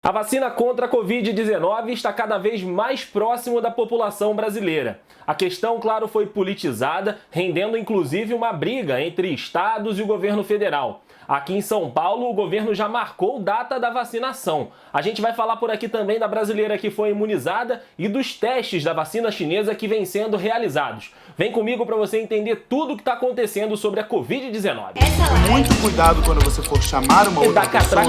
A vacina contra a Covid-19 está cada vez mais próximo da população brasileira. A questão, claro, foi politizada, rendendo inclusive uma briga entre estados e o governo federal. Aqui em São Paulo, o governo já marcou data da vacinação. A gente vai falar por aqui também da brasileira que foi imunizada e dos testes da vacina chinesa que vêm sendo realizados. Vem comigo para você entender tudo o que está acontecendo sobre a Covid-19. Muito cuidado quando você for chamar uma outra pessoa.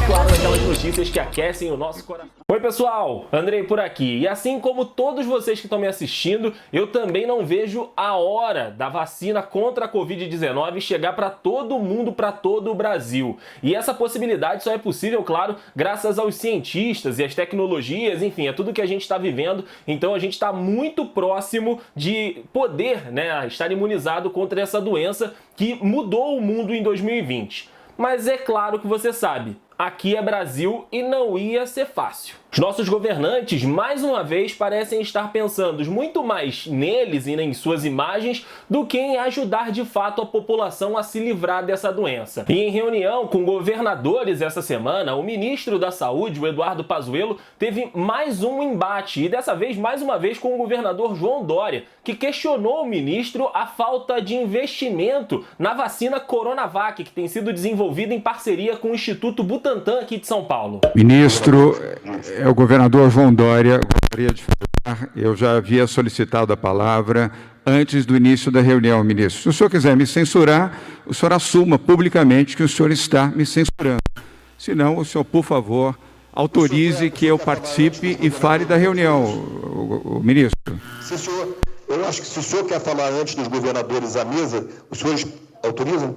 Claro, aquelas notícias que aquecem o nosso coração. Oi pessoal, Andrei por aqui. E assim como todos vocês que estão me assistindo, eu também não vejo a hora da vacina contra a Covid-19 chegar para todo mundo, para todo o Brasil. E essa possibilidade só é possível, claro, graças aos cientistas e às tecnologias, enfim, é tudo que a gente está vivendo. Então a gente está muito próximo de poder, estar imunizado contra essa doença que mudou o mundo em 2020. Mas é claro que você sabe, aqui é Brasil e não ia ser fácil. Os nossos governantes, mais uma vez, parecem estar pensando muito mais neles e em suas imagens do que em ajudar de fato a população a se livrar dessa doença. E em reunião com governadores essa semana, o ministro da Saúde, o Eduardo Pazuello, teve mais um embate e dessa vez, mais uma vez, com o governador João Dória, que questionou o ministro a falta de investimento na vacina Coronavac, que tem sido desenvolvida em parceria com o Instituto Butantan aqui de São Paulo. Ministro, é o governador João Dória. Gostaria de falar, eu já havia solicitado a palavra antes do início da reunião, ministro. Se o senhor quiser me censurar, o senhor assuma publicamente que o senhor está me censurando. Se não, o senhor, por favor, autorize que eu participe e fale da reunião, o ministro. Eu acho que se o senhor quer falar antes dos governadores à mesa, os senhores autorizam?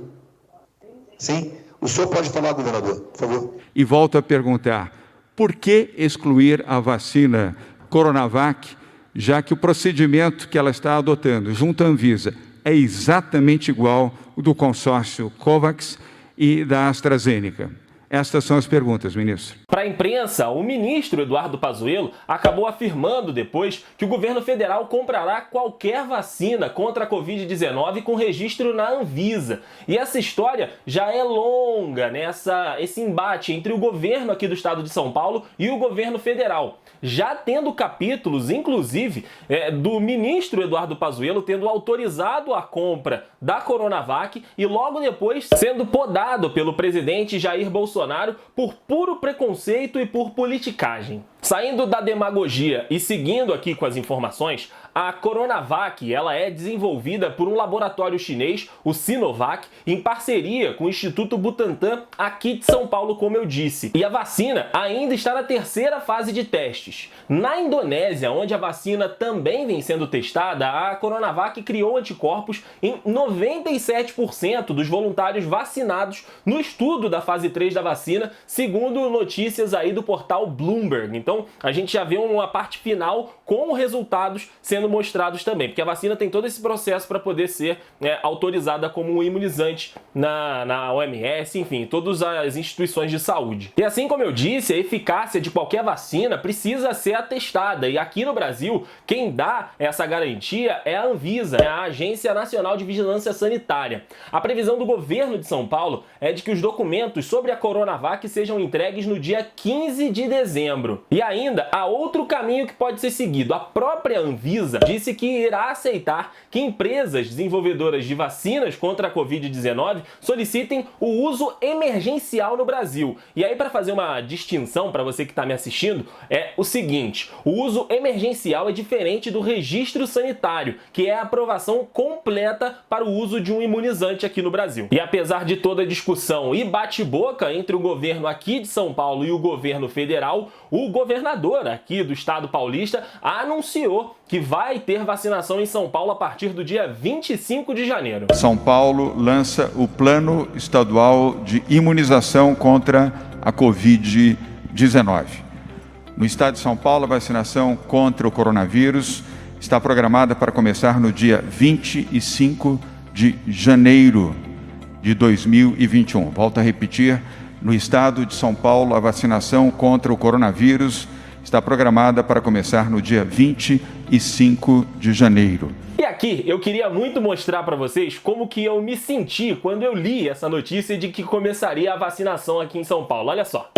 Sim? O senhor pode falar, governador, por favor. E volto a perguntar, por que excluir a vacina Coronavac, já que o procedimento que ela está adotando junto à Anvisa é exatamente igual ao do consórcio COVAX e da AstraZeneca? Estas são as perguntas, ministro. Para a imprensa, o ministro Eduardo Pazuello acabou afirmando depois que o governo federal comprará qualquer vacina contra a Covid-19 com registro na Anvisa. E essa história já é longa, esse embate entre o governo aqui do estado de São Paulo e o governo federal. Já tendo capítulos, inclusive, do ministro Eduardo Pazuello tendo autorizado a compra da Coronavac e logo depois sendo podado pelo presidente Jair Bolsonaro por puro preconceito e por politicagem. Saindo da demagogia e seguindo aqui com as informações, a Coronavac ela é desenvolvida por um laboratório chinês, o Sinovac, em parceria com o Instituto Butantan aqui de São Paulo, como eu disse. E a vacina ainda está na terceira fase de testes. Na Indonésia, onde a vacina também vem sendo testada, a Coronavac criou anticorpos em 97% dos voluntários vacinados no estudo da fase 3 da vacina, segundo notícias aí do portal Bloomberg. Então, a gente já vê uma parte final com resultados sendo mostrados também, porque a vacina tem todo esse processo para poder ser autorizada como um imunizante na OMS, enfim, todas as instituições de saúde. E assim como eu disse, a eficácia de qualquer vacina precisa ser atestada, e aqui no Brasil, quem dá essa garantia é a Anvisa, a Agência Nacional de Vigilância Sanitária. A previsão do governo de São Paulo é de que os documentos sobre a Coronavac sejam entregues no dia 15 de dezembro. E ainda há outro caminho que pode ser seguido. A própria Anvisa disse que irá aceitar que empresas desenvolvedoras de vacinas contra a Covid-19 solicitem o uso emergencial no Brasil. E aí, para fazer uma distinção para você que está me assistindo, é o seguinte: o uso emergencial é diferente do registro sanitário, que é a aprovação completa para o uso de um imunizante aqui no Brasil. E apesar de toda a discussão e bate-boca entre o governo aqui de São Paulo e o governo federal, o governador aqui do estado paulista anunciou que vai ter vacinação em São Paulo a partir do dia 25 de janeiro. São Paulo lança o Plano Estadual de Imunização contra a Covid-19. No estado de São Paulo, a vacinação contra o coronavírus está programada para começar no dia 25 de janeiro de 2021. Volto a repetir, no estado de São Paulo, a vacinação contra o coronavírus está programada para começar no dia 25 de janeiro. E aqui eu queria muito mostrar para vocês como que eu me senti quando eu li essa notícia de que começaria a vacinação aqui em São Paulo. Olha só.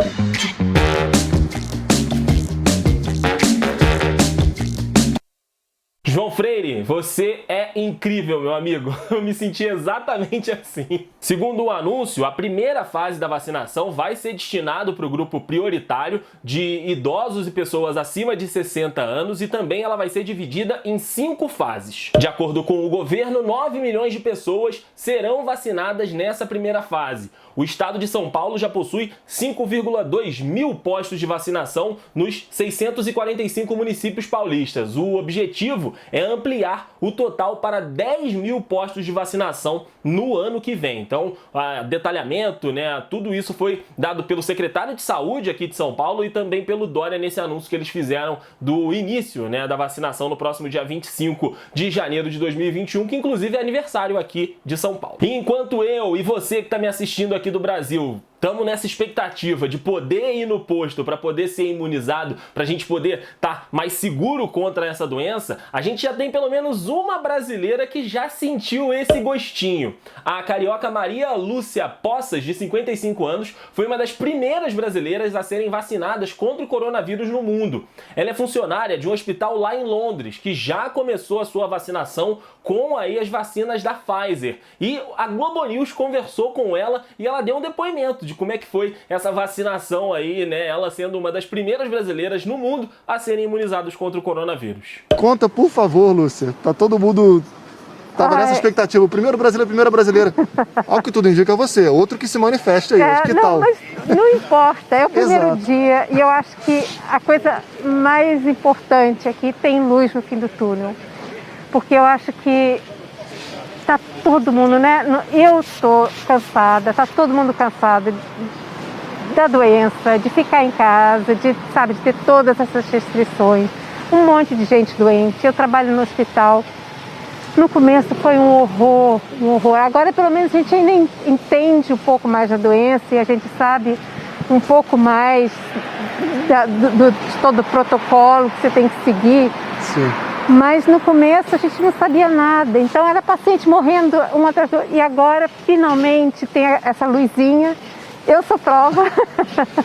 João Freire, você é incrível, meu amigo. Eu me senti exatamente assim. Segundo o anúncio, a primeira fase da vacinação vai ser destinado para o grupo prioritário de idosos e pessoas acima de 60 anos e também ela vai ser dividida em 5 fases. De acordo com o governo, 9 milhões de pessoas serão vacinadas nessa primeira fase. O estado de São Paulo já possui 5,2 mil postos de vacinação nos 645 municípios paulistas. O objetivo é ampliar o total para 10 mil postos de vacinação no ano que vem. Então, detalhamento, né, tudo isso foi dado pelo secretário de Saúde aqui de São Paulo e também pelo Dória nesse anúncio que eles fizeram do início, né, da vacinação no próximo dia 25 de janeiro de 2021, que inclusive é aniversário aqui de São Paulo. E enquanto eu e você que está me assistindo aqui do Brasil estamos nessa expectativa de poder ir no posto para poder ser imunizado, para a gente poder estar mais seguro contra essa doença, a gente já tem pelo menos uma brasileira que já sentiu esse gostinho. A carioca Maria Lúcia Poças, de 55 anos, foi uma das primeiras brasileiras a serem vacinadas contra o coronavírus no mundo. Ela é funcionária de um hospital lá em Londres, que já começou a sua vacinação com aí as vacinas da Pfizer. E a Globo News conversou com ela e ela deu um depoimento de como é que foi essa vacinação aí, né? Ela sendo uma das primeiras brasileiras no mundo a serem imunizados contra o coronavírus. Conta, por favor, Lúcia. Tá todo mundo... Tava nessa expectativa. O primeiro brasileiro, a primeira brasileira. Ao que tudo indica você. Outro que se manifesta aí. Que não, tal? Mas não importa. É o primeiro Exato. dia e eu acho que a coisa mais importante aqui tem luz no fim do túnel. Porque eu acho que tá todo mundo, né? Eu estou cansada, tá todo mundo cansado da doença, de ficar em casa, de ter todas essas restrições. Um monte de gente doente. Eu trabalho no hospital. No começo foi um horror, um horror. Agora pelo menos a gente ainda entende um pouco mais da doença e a gente sabe um pouco mais de todo o protocolo que você tem que seguir. Sim. Mas no começo a gente não sabia nada, então era paciente morrendo uma atrás da outra. E agora finalmente tem essa luzinha. Eu sou prova.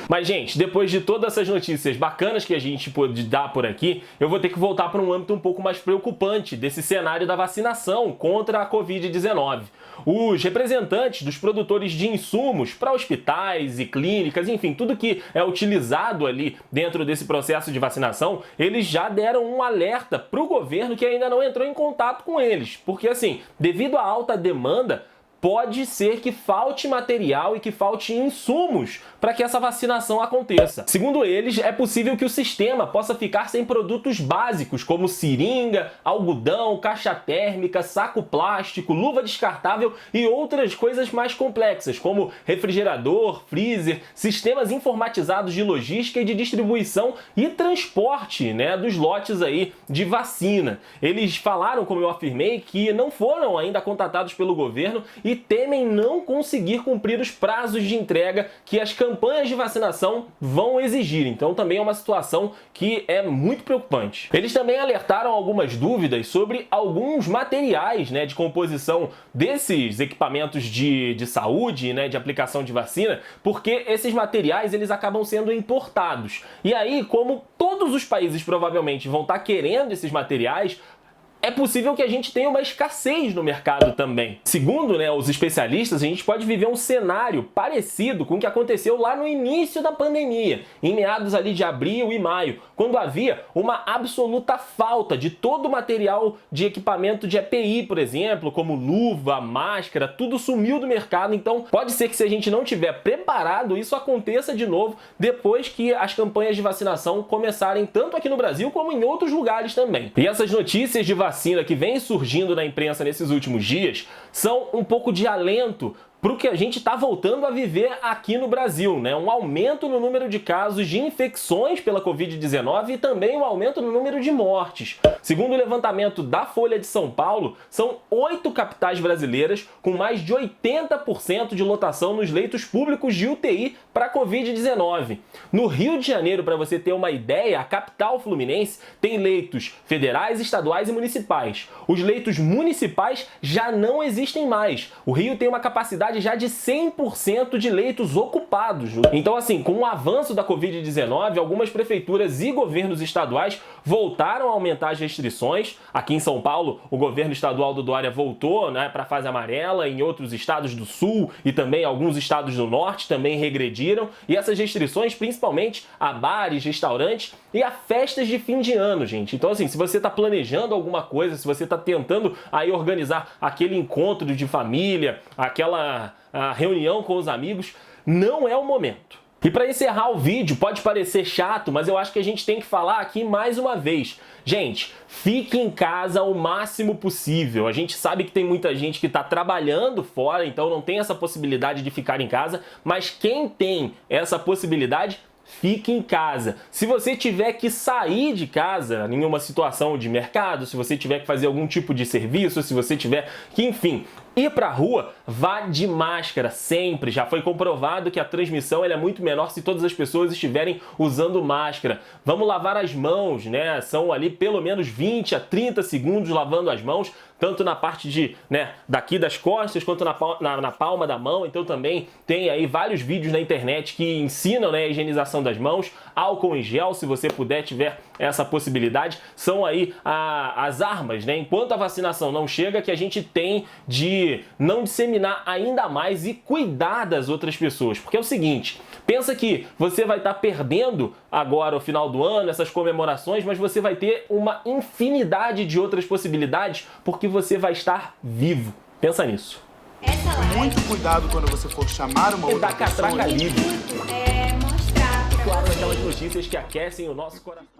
Mas, gente, depois de todas essas notícias bacanas que a gente pôde dar por aqui, eu vou ter que voltar para um âmbito um pouco mais preocupante desse cenário da vacinação contra a Covid-19. Os representantes dos produtores de insumos para hospitais e clínicas, enfim, tudo que é utilizado ali dentro desse processo de vacinação, eles já deram um alerta para o governo que ainda não entrou em contato com eles. Porque, assim, devido à alta demanda, pode ser que falte material e que falte insumos para que essa vacinação aconteça. Segundo eles, é possível que o sistema possa ficar sem produtos básicos como seringa, algodão, caixa térmica, saco plástico, luva descartável e outras coisas mais complexas, como refrigerador, freezer, sistemas informatizados de logística e de distribuição e transporte, né, dos lotes aí de vacina. Eles falaram, como eu afirmei, que não foram ainda contatados pelo governo e temem não conseguir cumprir os prazos de entrega que as campanhas de vacinação vão exigir. Então também é uma situação que é muito preocupante. Eles também alertaram algumas dúvidas sobre alguns materiais, né, de composição desses equipamentos de saúde, né, de aplicação de vacina, porque esses materiais eles acabam sendo importados. E aí, como todos os países provavelmente vão estar querendo esses materiais, é possível que a gente tenha uma escassez no mercado também. Segundo, né, os especialistas, a gente pode viver um cenário parecido com o que aconteceu lá no início da pandemia, em meados ali de abril e maio, quando havia uma absoluta falta de todo o material de equipamento de EPI, por exemplo, como luva, máscara, tudo sumiu do mercado. Então pode ser que, se a gente não tiver preparado, isso aconteça de novo depois que as campanhas de vacinação começarem tanto aqui no Brasil como em outros lugares também. E essas notícias de vacina que vem surgindo na imprensa nesses últimos dias são um pouco de alento para o que a gente está voltando a viver aqui no Brasil, né? Um aumento no número de casos de infecções pela Covid-19 e também um aumento no número de mortes. Segundo o levantamento da Folha de São Paulo, são 8 capitais brasileiras com mais de 80% de lotação nos leitos públicos de UTI para Covid-19. No Rio de Janeiro, para você ter uma ideia, a capital fluminense tem leitos federais, estaduais e municipais. Os leitos municipais já não existem mais. O Rio tem uma capacidade já de 100% de leitos ocupados. Então, assim, com o avanço da Covid-19, algumas prefeituras e governos estaduais voltaram a aumentar as restrições. Aqui em São Paulo, o governo estadual do Dória voltou, né, para a fase amarela. Em outros estados do sul e também alguns estados do norte também regrediram. E essas restrições, principalmente a bares, restaurantes e a festas de fim de ano, gente. Então, assim, se você está planejando alguma coisa, se você está tentando aí organizar aquele encontro de família, aquela reunião com os amigos, não é o momento. E para encerrar o vídeo, pode parecer chato, mas eu acho que a gente tem que falar aqui mais uma vez. Gente, fique em casa o máximo possível. A gente sabe que tem muita gente que está trabalhando fora, então não tem essa possibilidade de ficar em casa, mas quem tem essa possibilidade, fique em casa. Se você tiver que sair de casa em uma situação de mercado, se você tiver que fazer algum tipo de serviço, se você tiver que, enfim, ir para a rua, vá de máscara sempre. Já foi comprovado que a transmissão é muito menor se todas as pessoas estiverem usando máscara. Vamos lavar as mãos, né? São ali pelo menos 20 a 30 segundos lavando as mãos, tanto na parte de, né, daqui das costas, quanto na palma da mão. Então também tem aí vários vídeos na internet que ensinam, né, a higienização das mãos, álcool em gel, se você puder, tiver essa possibilidade. São aí as armas, né? Enquanto a vacinação não chega, que a gente tem de não disseminar ainda mais e cuidar das outras pessoas. Porque é o seguinte, pensa que você vai estar perdendo agora o final do ano, essas comemorações, mas você vai ter uma infinidade de outras possibilidades porque você vai estar vivo. Pensa nisso. Muito cuidado quando você for chamar uma outra pessoa. Catraca livre. Mostrar pra Claro, vocês. aquelas notícias que aquecem o nosso coração.